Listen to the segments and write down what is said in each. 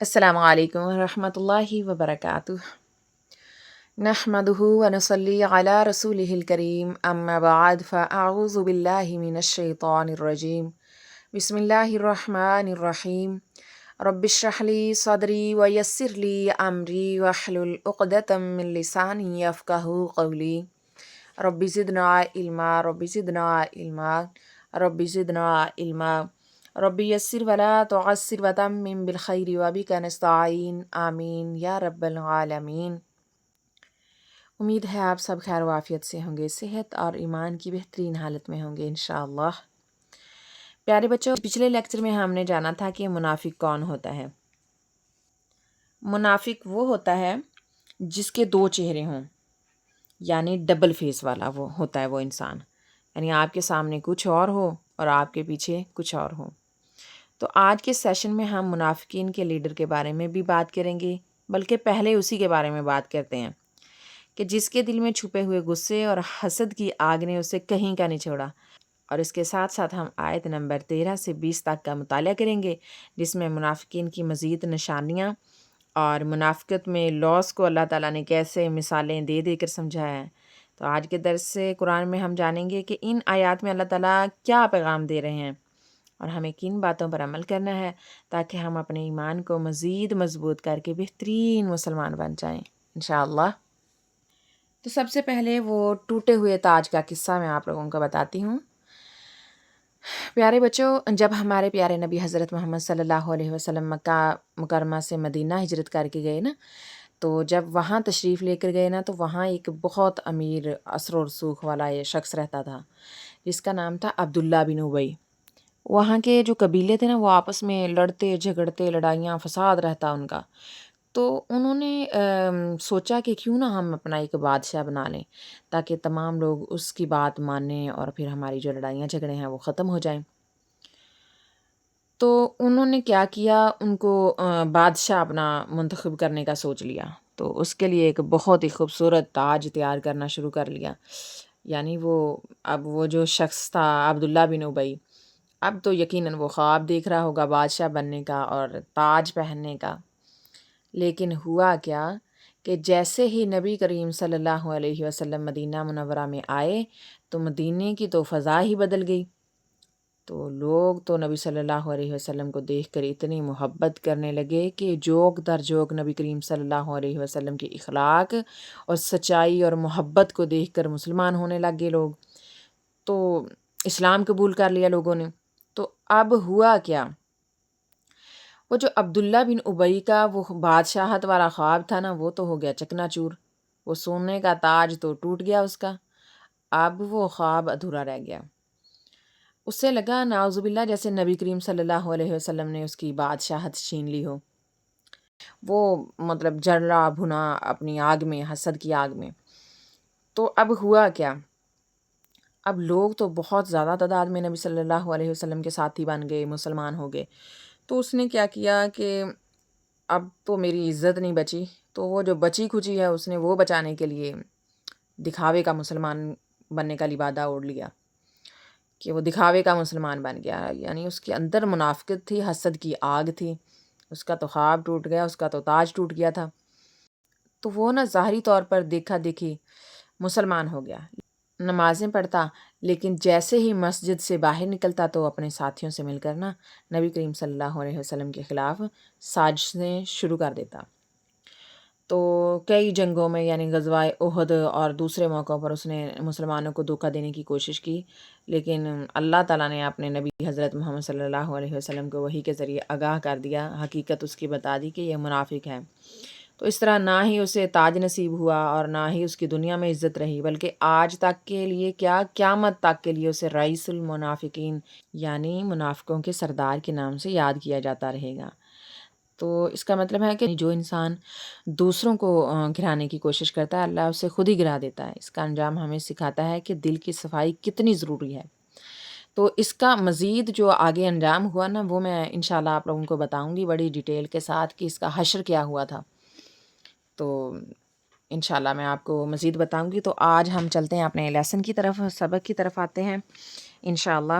السلام علیکم ورحمۃ اللہ وبرکاتہ۔ نحمدہ ونصلی علی رسولہ الکریم، اما بعد فاعوذ باللہ من الشیطان الرجیم، بسم اللہ الرحمن الرحیم۔ رب اشرح لی صدری ویسر لی امری واحلل عقدۃ من لسانی یفقہوا قولی۔ رب زدنا علما، رب زدنا علما، رب زدنا علما، رب یسر ولا تعسر وتمم بالخیر وبک نستعین، آمین یا رب العالمین۔ امید ہے آپ سب خیر و عافیت سے ہوں گے، صحت اور ایمان کی بہترین حالت میں ہوں گے انشاءاللہ۔ پیارے بچوں، پچھلے لیکچر میں ہم نے جانا تھا کہ منافق کون ہوتا ہے۔ منافق وہ ہوتا ہے جس کے دو چہرے ہوں، یعنی ڈبل فیس والا وہ ہوتا ہے وہ انسان، یعنی آپ کے سامنے کچھ اور ہو اور آپ کے پیچھے کچھ اور ہو۔ تو آج کے سیشن میں ہم منافقین کے لیڈر کے بارے میں بھی بات کریں گے، بلکہ پہلے اسی کے بارے میں بات کرتے ہیں کہ جس کے دل میں چھپے ہوئے غصے اور حسد کی آگ نے اسے کہیں کا نہیں چھوڑا۔ اور اس کے ساتھ ساتھ ہم آیت نمبر 13 سے 20 تک کا مطالعہ کریں گے، جس میں منافقین کی مزید نشانیاں اور منافقت میں لاس کو اللہ تعالیٰ نے کیسے مثالیں دے دے کر سمجھایا ہے۔ تو آج کے درس سے قرآن میں ہم جانیں گے کہ ان آیات میں اللہ تعالیٰ کیا پیغام دے رہے ہیں اور ہمیں کن باتوں پر عمل کرنا ہے تاکہ ہم اپنے ایمان کو مزید مضبوط کر کے بہترین مسلمان بن جائیں انشاءاللہ۔ تو سب سے پہلے وہ ٹوٹے ہوئے تاج کا قصہ میں آپ لوگوں کو بتاتی ہوں۔ پیارے بچوں، جب ہمارے پیارے نبی حضرت محمد صلی اللہ علیہ وسلم مکہ مکرمہ سے مدینہ ہجرت کر کے گئے نا، تو جب وہاں تشریف لے کر گئے نا، تو وہاں ایک بہت امیر اثر و رسوخ والا یہ شخص رہتا تھا جس کا نام تھا عبداللہ بن ابی۔ وہاں کے جو قبیلے تھے نا، وہ آپس میں لڑتے جھگڑتے، لڑائیاں فساد رہتا ان کا۔ تو انہوں نے سوچا کہ کیوں نہ ہم اپنا ایک بادشاہ بنا لیں تاکہ تمام لوگ اس کی بات مانیں اور پھر ہماری جو لڑائیاں جھگڑے ہیں وہ ختم ہو جائیں۔ تو انہوں نے کیا کیا، ان کو بادشاہ اپنا منتخب کرنے کا سوچ لیا۔ تو اس کے لیے ایک بہت ہی خوبصورت تاج تیار کرنا شروع کر لیا۔ یعنی اب وہ جو شخص تھا عبداللہ بن ابی، اب تو یقیناً وہ خواب دیکھ رہا ہوگا بادشاہ بننے کا اور تاج پہننے کا۔ لیکن ہوا کیا کہ جیسے ہی نبی کریم صلی اللہ علیہ وسلم مدینہ منورہ میں آئے تو مدینے کی تو فضا ہی بدل گئی۔ تو لوگ تو نبی صلی اللہ علیہ وسلم کو دیکھ کر اتنی محبت کرنے لگے کہ جوک در جوک نبی کریم صلی اللہ علیہ وسلم کے اخلاق اور سچائی اور محبت کو دیکھ کر مسلمان ہونے لگے لوگ۔ تو اسلام قبول کر لیا لوگوں نے۔ تو اب ہوا کیا، وہ جو عبداللہ بن ابی کا وہ بادشاہت والا خواب تھا نا، وہ تو ہو گیا چکنا چور۔ وہ سونے کا تاج تو ٹوٹ گیا اس کا، اب وہ خواب ادھورا رہ گیا۔ اس سے لگا نعوذ باللہ جیسے نبی کریم صلی اللہ علیہ وسلم نے اس کی بادشاہت چھین لی ہو۔ وہ مطلب جل رہا بھنا اپنی آگ میں، حسد کی آگ میں۔ تو اب ہوا کیا، اب لوگ تو بہت زیادہ تعداد میں نبی صلی اللہ علیہ وسلم کے ساتھی بن گئے، مسلمان ہو گئے۔ تو اس نے کیا کیا کہ اب تو میری عزت نہیں بچی، تو وہ جو بچی کھچی ہے اس نے وہ بچانے کے لیے دکھاوے کا مسلمان بننے کا لبادہ اوڑھ لیا کہ وہ دکھاوے کا مسلمان بن گیا۔ یعنی اس کے اندر منافقت تھی، حسد کی آگ تھی، اس کا تو خواب ٹوٹ گیا، اس کا تو تاج ٹوٹ گیا تھا۔ تو وہ نا ظاہری طور پر دیکھا دیکھی مسلمان ہو گیا، نمازیں پڑھتا، لیکن جیسے ہی مسجد سے باہر نکلتا تو اپنے ساتھیوں سے مل کر نا نبی کریم صلی اللہ علیہ وسلم کے خلاف سازشیں شروع کر دیتا۔ تو کئی جنگوں میں یعنی غزوہ احد اور دوسرے موقعوں پر اس نے مسلمانوں کو دھوکہ دینے کی کوشش کی، لیکن اللہ تعالیٰ نے اپنے نبی حضرت محمد صلی اللہ علیہ وسلم کو وحی کے ذریعے آگاہ کر دیا، حقیقت اس کی بتا دی کہ یہ منافق ہے۔ تو اس طرح نہ ہی اسے تاج نصیب ہوا اور نہ ہی اس کی دنیا میں عزت رہی، بلکہ آج تک کے لیے کیا، قیامت تک کے لیے اسے رئیس المنافقین یعنی منافقوں کے سردار کے نام سے یاد کیا جاتا رہے گا۔ تو اس کا مطلب ہے کہ جو انسان دوسروں کو گرانے کی کوشش کرتا ہے، اللہ اسے خود ہی گرا دیتا ہے۔ اس کا انجام ہمیں سکھاتا ہے کہ دل کی صفائی کتنی ضروری ہے۔ تو اس کا مزید جو آگے انجام ہوا نا، وہ میں انشاءاللہ آپ لوگوں کو بتاؤں گی بڑی ڈیٹیل کے ساتھ کہ اس کا حشر کیا ہوا تھا۔ تو انشاءاللہ میں آپ کو مزید بتاؤں گی۔ تو آج ہم چلتے ہیں اپنے لیسن کی طرف، سبق کی طرف آتے ہیں انشاءاللہ۔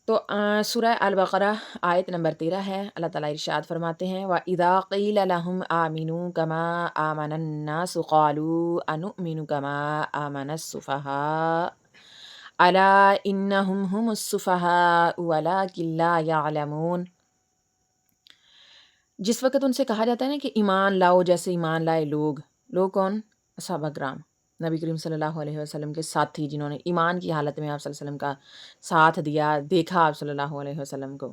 تو سورہ البقرہ آیت نمبر 13 ہے. اللہ تعالیٰ ارشاد فرماتے ہیں وَإِذَا قِيلَ لَهُمْ آمِنُوا كَمَا آمَنَ النَّاسُ قَالُوا أَنُؤْمِنُ كَمَا آمَنَ السُّفَهَاءُ أَلَا إِنَّهُمْ هُمُ السُّفَهَاءُ وَلَٰكِن لَّا يَعْلَمُونَ. جس وقت ان سے کہا جاتا ہے نا کہ ایمان لاؤ جیسے ایمان لائے لوگ کون؟ صحابہ کرام، نبی کریم صلی اللہ علیہ وسلم کے ساتھی، جنہوں نے ایمان کی حالت میں آپ صلی اللہ علیہ وسلم کا ساتھ دیا، دیکھا آپ صلی اللہ علیہ وسلم کو.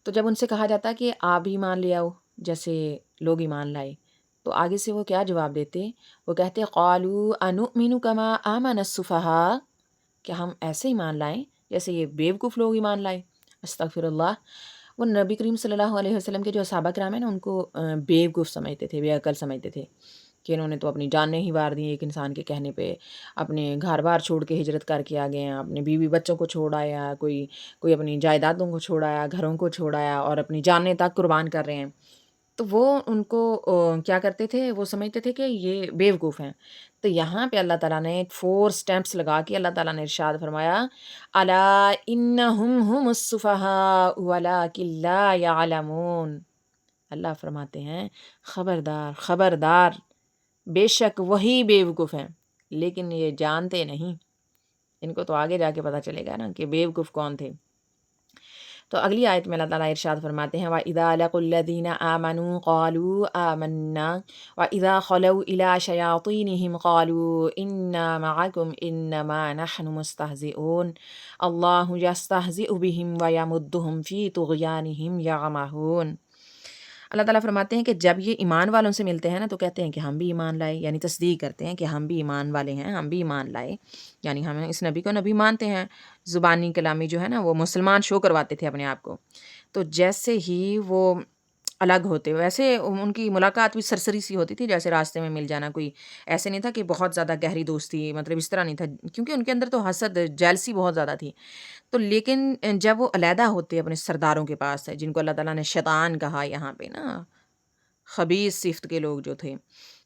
تو جب ان سے کہا جاتا کہ آپ بھی ایمان لے آؤ جیسے لوگ ایمان لائے، تو آگے سے وہ کیا جواب دیتے؟ وہ کہتے قالوا انؤمن کما آمن السفہاء، کہ ہم ایسے ایمان لائیں جیسے یہ بیوقوف لوگ ایمان لائے. استغفر اللہ. وہ نبی کریم صلی اللہ علیہ وسلم کے جو صحابہ کرام ہیں نا، ان کو بیوقوف سمجھتے تھے، بے عقل سمجھتے تھے کہ انہوں نے تو اپنی جانیں ہی وار دی ایک انسان کے کہنے پہ، اپنے گھر بار چھوڑ کے ہجرت کر کے آ گئے ہیں، اپنے بیوی بچوں کو چھوڑ آیا، کوئی اپنی جائیدادوں کو چھوڑ آیا، گھروں کو چھوڑ آیا، اور اپنی جانیں تک قربان کر رہے ہیں. تو وہ ان کو کیا کرتے تھے؟ وہ سمجھتے تھے کہ یہ بیوقوف ہیں. تو یہاں پہ اللہ تعالیٰ نے 4 سٹیمپس لگا کے اللہ تعالیٰ نے ارشاد فرمایا الا انہم ہم السفہاء ولکن لا یعلمون. اللہ فرماتے ہیں خبردار خبردار، بے شک وہی بیوقوف ہیں لیکن یہ جانتے نہیں. ان کو تو آگے جا کے پتہ چلے گا نا کہ بیوقوف کون تھے. تو اگلی آیت میں اللہ تعالیٰ ارشاد فرماتے ہیں وَإِذَا لَقُوا الَّذِينَ آمَنُوا قَالُوا آمَنَّا وَإِذَا خَلَوْا إِلَىٰ شَيَاطِينِهِمْ قَالُوا إِنَّا مَعَكُمْ إِنَّمَا نَحْنُ مُسْتَهْزِئُونَ اللَّهُ يَسْتَهْزِئُ بِهِمْ وَيَمُدُّهُمْ فِي طُغْيَانِهِمْ يَعْمَهُونَ. اللہ تعالیٰ فرماتے ہیں کہ جب یہ ایمان والوں سے ملتے ہیں نا تو کہتے ہیں کہ ہم بھی ایمان لائے، یعنی تصدیق کرتے ہیں کہ ہم بھی ایمان والے ہیں، ہم بھی ایمان لائے، یعنی ہم اس نبی کو نبی مانتے ہیں. زبانی کلامی جو ہے نا وہ مسلمان شو کرواتے تھے اپنے آپ کو. تو جیسے ہی وہ الگ ہوتے، ویسے ان کی ملاقات بھی سرسری سی ہوتی تھی، جیسے راستے میں مل جانا. کوئی ایسے نہیں تھا کہ بہت زیادہ گہری دوستی، مطلب اس طرح نہیں تھا، کیونکہ ان کے اندر تو حسد جیلسی بہت زیادہ تھی. تو لیکن جب وہ علیحدہ ہوتے اپنے سرداروں کے پاس ہے، جن کو اللہ تعالیٰ نے شیطان کہا یہاں پہ نا، خبیث صفت کے لوگ جو تھے،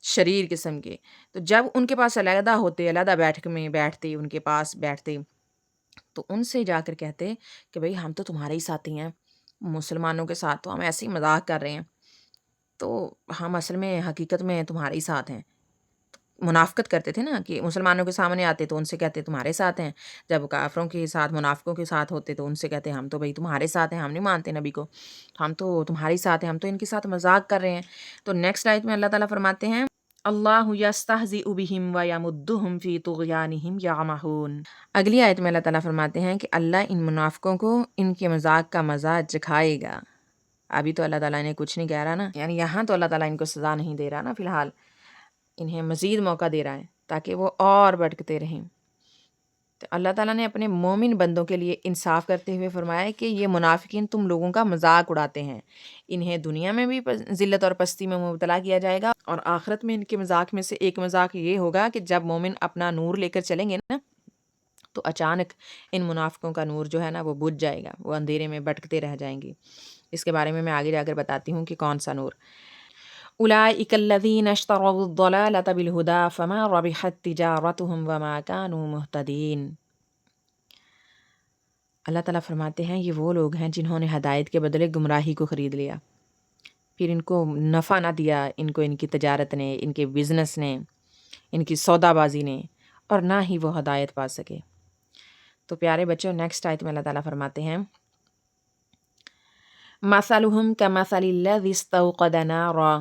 شریر قسم کے، تو جب ان کے پاس علیحدہ ہوتے، علیحدہ بیٹھک میں بیٹھتے، ان کے پاس بیٹھتے، تو ان سے جا کر کہتے کہ بھئی ہم تو تمہارے ہی ساتھی ہیں، مسلمانوں کے ساتھ تو ہم ایسے ہی مذاق کر رہے ہیں، تو ہم اصل میں حقیقت میں تمہارے ہی ساتھ ہیں. منافقت کرتے تھے نا کہ مسلمانوں کے سامنے آتے تو ان سے کہتے تمہارے ساتھ ہیں، جب کافروں کے ساتھ منافقوں کے ساتھ ہوتے تو ان سے کہتے ہم تو بھئی تمہارے ساتھ ہیں، ہم نہیں مانتے نبی کو، ہم تو تمہارے ساتھ ہیں، ہم تو ان کے ساتھ مذاق کر رہے ہیں. تو نیکسٹ آیت میں اللہ تعالیٰ فرماتے ہیں اللہ یستہزئ بہم ویمدہم فی طغیانہم یعمہون. اگلی آیت میں اللہ تعالیٰ فرماتے ہیں کہ اللہ ان منافقوں کو ان کے مذاق کا مزہ چکھائے گا. ابھی تو اللہ تعالیٰ نے کچھ نہیں کہہ رہا نا، یعنی یہاں تو اللہ تعالیٰ ان کو سزا نہیں دے رہا نا، فی الحال انہیں مزید موقع دے رہا ہے تاکہ وہ اور بھٹکتے رہیں. تو اللہ تعالیٰ نے اپنے مومن بندوں کے لیے انصاف کرتے ہوئے فرمایا کہ یہ منافقین تم لوگوں کا مذاق اڑاتے ہیں، انہیں دنیا میں بھی ذلت اور پستی میں مبتلا کیا جائے گا، اور آخرت میں ان کے مذاق میں سے ایک مذاق یہ ہوگا کہ جب مومن اپنا نور لے کر چلیں گے نا تو اچانک ان منافقوں کا نور جو ہے نا وہ بجھ جائے گا، وہ اندھیرے میں بھٹکتے رہ جائیں گے. اس کے بارے میں آگے جا کر بتاتی ہوں کہ کون سا نور. اولئک الذین اشتروا الضلالۃ بالہدی فما ربحت تجارتہم وما کانوا مہتدین. اللہ تعالیٰ فرماتے ہیں یہ وہ لوگ ہیں جنہوں نے ہدایت کے بدلے گمراہی کو خرید لیا، پھر ان کو نفع نہ دیا، ان کو ان کی تجارت نے، ان کے بزنس نے، ان کی سودا بازی نے، اور نہ ہی وہ ہدایت پا سکے. تو پیارے بچوں نیکسٹ آیت میں اللہ تعالیٰ فرماتے ہیں مثلہم کمثل الذی استوقد نارا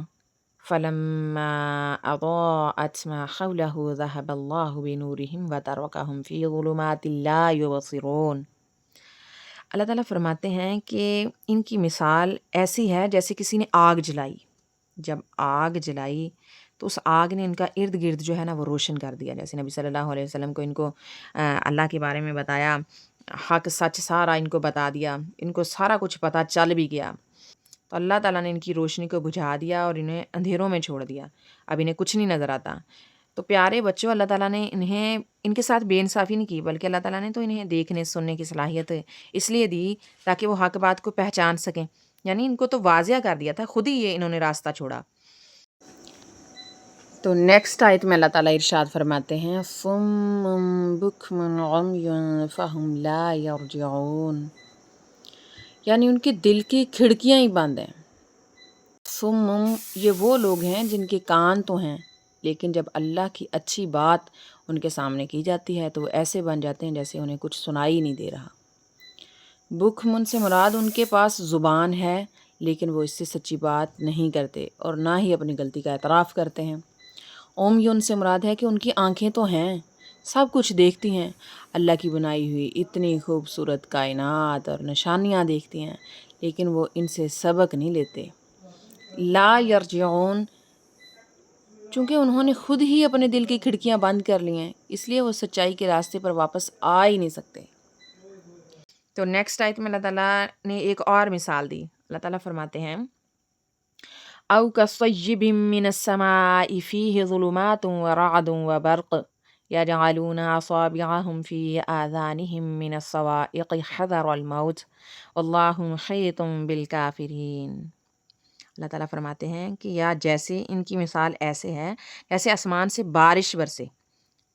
فلما اضاءت ما حولہ ذہب اللہ بنورہم وترکہم فی ظلمات لا یبصرون. اللہ تعالیٰ فرماتے ہیں کہ ان کی مثال ایسی ہے جیسے کسی نے آگ جلائی. جب آگ جلائی تو اس آگ نے ان کا ارد گرد جو ہے نا وہ روشن کر دیا. جیسے نبی صلی اللہ علیہ وسلم کو ان کو اللہ کے بارے میں بتایا، حق سچ سارا ان کو بتا دیا، ان کو سارا کچھ پتہ چل بھی گیا، تو اللہ تعالیٰ نے ان کی روشنی کو بجھا دیا اور انہیں اندھیروں میں چھوڑ دیا، اب انہیں کچھ نہیں نظر آتا. تو پیارے بچوں اللہ تعالیٰ نے انہیں ان کے ساتھ بے انصافی نہیں کی، بلکہ اللہ تعالیٰ نے تو انہیں دیکھنے سننے کی صلاحیت اس لیے دی تاکہ وہ حق بات کو پہچان سکیں، یعنی ان کو تو واضح کر دیا تھا، خود ہی یہ انہوں نے راستہ چھوڑا. تو نیکسٹ آیت میں اللہ تعالیٰ ارشاد فرماتے ہیں صم بکم عمی فہم لا یرجعون. یعنی ان کے دل کی کھڑکیاں ہی بند ہیں۔ صم، یہ وہ لوگ ہیں جن کے کان تو ہیں لیکن جب اللہ کی اچھی بات ان کے سامنے کی جاتی ہے تو وہ ایسے بن جاتے ہیں جیسے انہیں کچھ سنائی نہیں دے رہا۔ بکم سے مراد ان کے پاس زبان ہے لیکن وہ اس سے سچی بات نہیں کرتے اور نہ ہی اپنی غلطی کا اعتراف کرتے ہیں۔ ان سے مراد ہے کہ ان کی آنکھیں تو ہیں، سب کچھ دیکھتی ہیں، اللہ کی بنائی ہوئی اتنی خوبصورت کائنات اور نشانیاں دیکھتی ہیں لیکن وہ ان سے سبق نہیں لیتے۔ لا یرجعون، چونکہ انہوں نے خود ہی اپنے دل کی کھڑکیاں بند کر لی ہیں اس لیے وہ سچائی کے راستے پر واپس آ ہی نہیں سکتے۔ تو نیکسٹ آیت میں اللہ تعالیٰ نے ایک اور مثال دی۔ اللہ تعالیٰ فرماتے ہیں او کصیب من السماء فیہ ظلمات ورعد وبرق یجعلون اصابعهم فی آذانهم من الصواعق حذر الموت واللہ محیط بالکافرین۔ اللہ تعالیٰ فرماتے ہیں کہ یا جیسے ان کی مثال ایسے ہے جیسے آسمان سے بارش برسے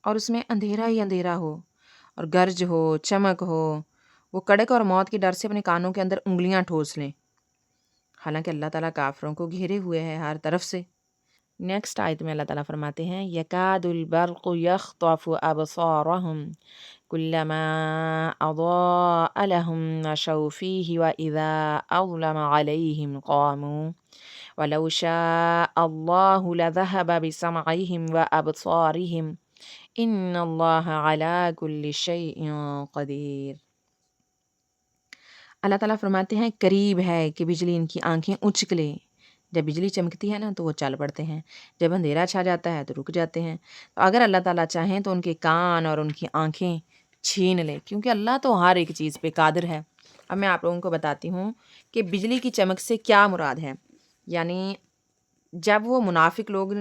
اور اس میں اندھیرا ہی اندھیرا ہو اور گرج ہو، چمک ہو، وہ کڑک اور موت کے ڈر سے اپنے کانوں کے اندر انگلیاں ٹھوس لیں، حالانکہ اللہ تعالیٰ کافروں کو گھیرے ہوئے ہے ہر طرف سے۔ نیکسٹ آیت میں اللہ تعالیٰ فرماتے ہیں یکاد البرق یخطف ابصارهم کلما اضاء لهم مشوا فیہ واذا اظلم علیہم قاموا وَلَوْ شَاءَ اللَّهُ لَذَهَبَ بِسَمْعِهِمْ وَأَبْصَارِهِمْ إِنَّ اللَّهَ عَلَىٰ كُلِّ شَيْءٍ قَدِيرٌ۔ اللہ تعالیٰ فرماتے ہیں قریب ہے کہ بجلی ان کی آنکھیں اچکلے، جب بجلی چمکتی ہے نا تو وہ چل پڑتے ہیں، جب اندھیرا چھا جاتا ہے تو رک جاتے ہیں۔ تو اگر اللہ تعالیٰ چاہیں تو ان کے کان اور ان کی آنکھیں چھین لے، کیونکہ اللہ تو ہر ایک چیز پہ قادر ہے۔ اب میں آپ لوگوں کو بتاتی ہوں کہ بجلی کی چمک سے کیا مراد ہے۔ یعنی جب وہ منافق لوگ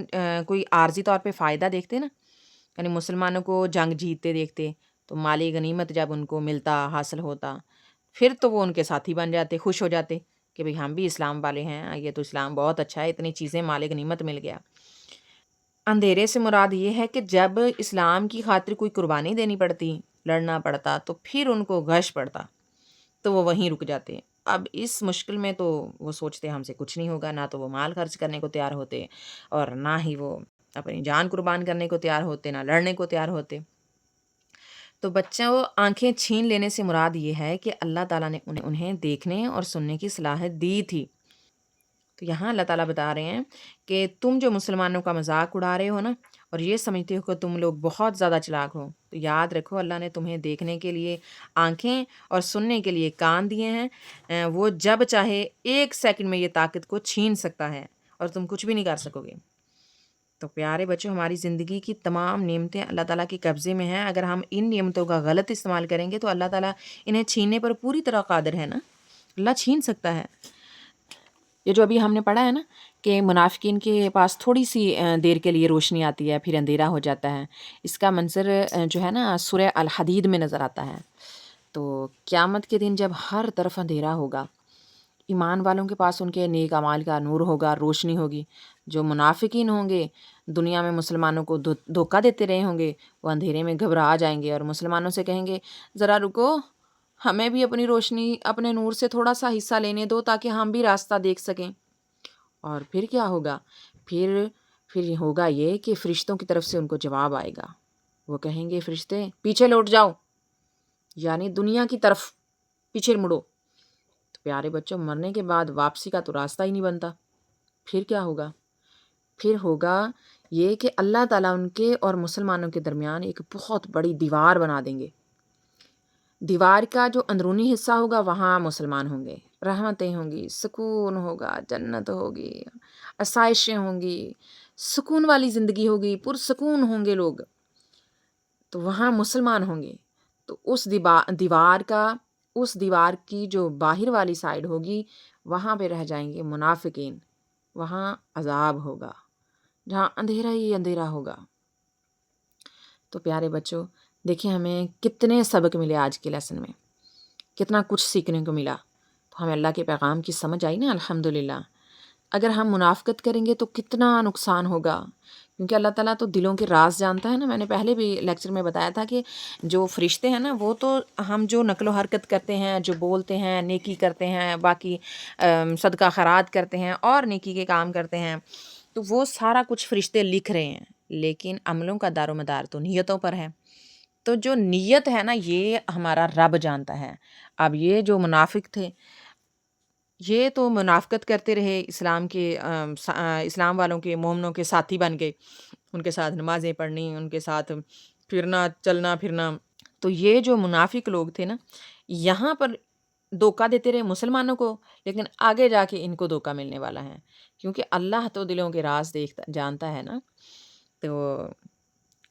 کوئی عارضی طور پہ فائدہ دیکھتے نا، یعنی مسلمانوں کو جنگ جیتتے دیکھتے تو مال غنیمت جب ان کو ملتا، حاصل ہوتا، پھر تو وہ ان کے ساتھی بن جاتے، خوش ہو جاتے کہ بھئی ہم بھی اسلام والے ہیں، یہ تو اسلام بہت اچھا ہے، اتنی چیزیں مال غنیمت مل گیا۔ اندھیرے سے مراد یہ ہے کہ جب اسلام کی خاطر کوئی قربانی دینی پڑتی، لڑنا پڑتا، تو پھر ان کو غش پڑتا تو وہ وہیں رک جاتے۔ اب اس مشکل میں تو وہ سوچتے ہم سے کچھ نہیں ہوگا، نہ تو وہ مال خرچ کرنے کو تیار ہوتے اور نہ ہی وہ اپنی جان قربان کرنے کو تیار ہوتے، نہ لڑنے کو تیار ہوتے۔ تو بچوں آنکھیں چھین لینے سے مراد یہ ہے کہ اللہ تعالیٰ نے انہیں دیکھنے اور سننے کی صلاحیت دی تھی۔ تو یہاں اللہ تعالیٰ بتا رہے ہیں کہ تم جو مسلمانوں کا مذاق اڑا رہے ہو نا اور یہ سمجھتے ہو کہ تم لوگ بہت زیادہ چلاک ہو، تو یاد رکھو اللہ نے تمہیں دیکھنے کے لیے آنکھیں اور سننے کے لیے کان دیے ہیں۔ وہ جب چاہے 1 سیکنڈ میں یہ طاقت کو چھین سکتا ہے اور تم کچھ بھی نہیں کر سکو گے۔ تو پیارے بچوں، ہماری زندگی کی تمام نعمتیں اللہ تعالیٰ کے قبضے میں ہیں۔ اگر ہم ان نعمتوں کا غلط استعمال کریں گے تو اللہ تعالیٰ انہیں چھیننے پر پوری طرح قادر ہے نا، اللہ چھین سکتا ہے۔ یہ جو ابھی ہم نے پڑھا ہے نا کہ منافقین کے پاس تھوڑی سی دیر کے لیے روشنی آتی ہے پھر اندھیرا ہو جاتا ہے، اس کا منظر جو ہے نا سورہ الحدید میں نظر آتا ہے۔ تو قیامت کے دن جب ہر طرف اندھیرا ہوگا، ایمان والوں کے پاس ان کے نیک اعمال کا نور ہوگا، روشنی ہوگی۔ جو منافقین ہوں گے، دنیا میں مسلمانوں کو دھوکہ دیتے رہے ہوں گے، وہ اندھیرے میں گھبرا جائیں گے اور مسلمانوں سے کہیں گے ذرا رکو، ہمیں بھی اپنی روشنی، اپنے نور سے تھوڑا سا حصہ لینے دو تاکہ ہم بھی راستہ دیکھ سکیں۔ اور پھر کیا ہوگا؟ پھر ہوگا یہ کہ فرشتوں کی طرف سے ان کو جواب آئے گا۔ وہ کہیں گے فرشتے پیچھے لوٹ جاؤ، یعنی دنیا کی طرف پیچھے مڑو۔ تو پیارے بچوں، مرنے کے بعد واپسی کا تو راستہ ہی نہیں بنتا۔ پھر کیا ہوگا؟ پھر ہوگا یہ کہ اللہ تعالیٰ ان کے اور مسلمانوں کے درمیان ایک بہت بڑی دیوار بنا دیں گے۔ دیوار کا جو اندرونی حصہ ہوگا وہاں مسلمان ہوں گے، رحمتیں ہوں گی، سکون ہوگا، جنت ہوگی، آسائشیں ہوں گی، سکون والی زندگی ہوگی، پرسکون ہوں گے لوگ، تو وہاں مسلمان ہوں گے۔ تو اس دیوار کی جو باہر والی سائڈ ہوگی وہاں پہ رہ جائیں گے منافقین، وہاں عذاب ہوگا جہاں اندھیرا ہی اندھیرا ہوگا۔ تو پیارے بچوں، دیکھیں ہمیں کتنے سبق ملے آج کے لیسن میں، کتنا کچھ سیکھنے کو ملا۔ تو ہمیں اللہ کے پیغام کی سمجھ آئی نا، الحمدللہ۔ اگر ہم منافقت کریں گے تو کتنا نقصان ہوگا، کیونکہ اللہ تعالیٰ تو دلوں کے راز جانتا ہے نا۔ میں نے پہلے بھی لیکچر میں بتایا تھا کہ جو فرشتے ہیں نا، وہ تو ہم جو نقل و حرکت کرتے ہیں، جو بولتے ہیں، نیکی کرتے ہیں، باقی صدقہ خیرات کرتے ہیں اور نیکی کے کام کرتے ہیں، تو وہ سارا کچھ فرشتے لکھ رہے ہیں، لیکن عملوں کا دار و مدار تو نیتوں پر ہے۔ تو جو نیت ہے نا، یہ ہمارا رب جانتا ہے۔ اب یہ جو منافق تھے، یہ تو منافقت کرتے رہے، اسلام والوں کے، مومنوں کے ساتھی بن گئے، ان کے ساتھ نمازیں پڑھنی، ان کے ساتھ پھرنا، چلنا پھرنا۔ تو یہ جو منافق لوگ تھے نا، یہاں پر دھوکہ دیتے رہے مسلمانوں کو، لیکن آگے جا کے ان کو دھوکہ ملنے والا ہے، کیونکہ اللہ تو دلوں کے راز جانتا ہے نا۔ تو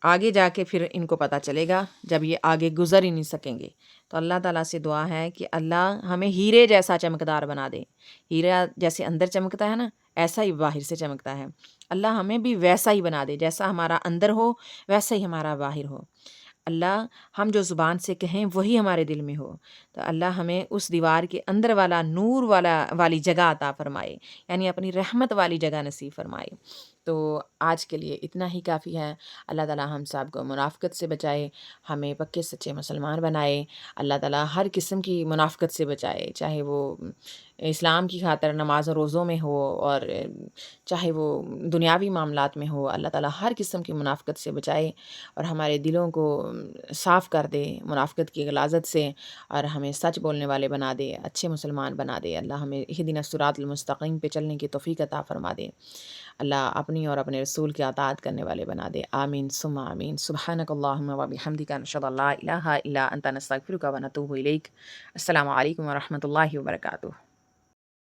آگے جا کے پھر ان کو پتہ چلے گا، جب یہ آگے گزر ہی نہیں سکیں گے۔ تو اللہ تعالیٰ سے دعا ہے کہ اللہ ہمیں ہیرے جیسا چمکدار بنا دے۔ ہیرا جیسے اندر چمکتا ہے نا، ایسا ہی باہر سے چمکتا ہے۔ اللہ ہمیں بھی ویسا ہی بنا دے، جیسا ہمارا اندر ہو ویسا ہی ہمارا باہر ہو۔ اللہ ہم جو زبان سے کہیں وہی ہمارے دل میں ہو۔ تو اللہ ہمیں اس دیوار کے اندر والا نور والی جگہ عطا فرمائے، یعنی اپنی رحمت والی جگہ نصیب فرمائے۔ تو آج کے لیے اتنا ہی کافی ہے۔ اللہ تعالیٰ ہم سب کو منافقت سے بچائے، ہمیں پکے سچے مسلمان بنائے۔ اللہ تعالیٰ ہر قسم کی منافقت سے بچائے، چاہے وہ اسلام کی خاطر نماز و روزوں میں ہو، اور چاہے وہ دنیاوی معاملات میں ہو۔ اللہ تعالیٰ ہر قسم کی منافقت سے بچائے اور ہمارے دلوں کو صاف کر دے منافقت کی غلاظت سے، اور ہمیں سچ بولنے والے بنا دے، اچھے مسلمان بنا دے۔ اللہ ہمیں اہدنا الصراط المستقیم پہ چلنے کی توفیق عطا فرما دے۔ اللہ اپنی اور اپنے رسول کی اطاعت کرنے والے بنا دے۔ آمین ثم آمین۔ سبحانک اللہم و بحمدک، نشہد ان لا الہ الا انت، نستغفرک و نتوب الیک۔ السلام علیکم ورحمۃ اللہ وبرکاتہ۔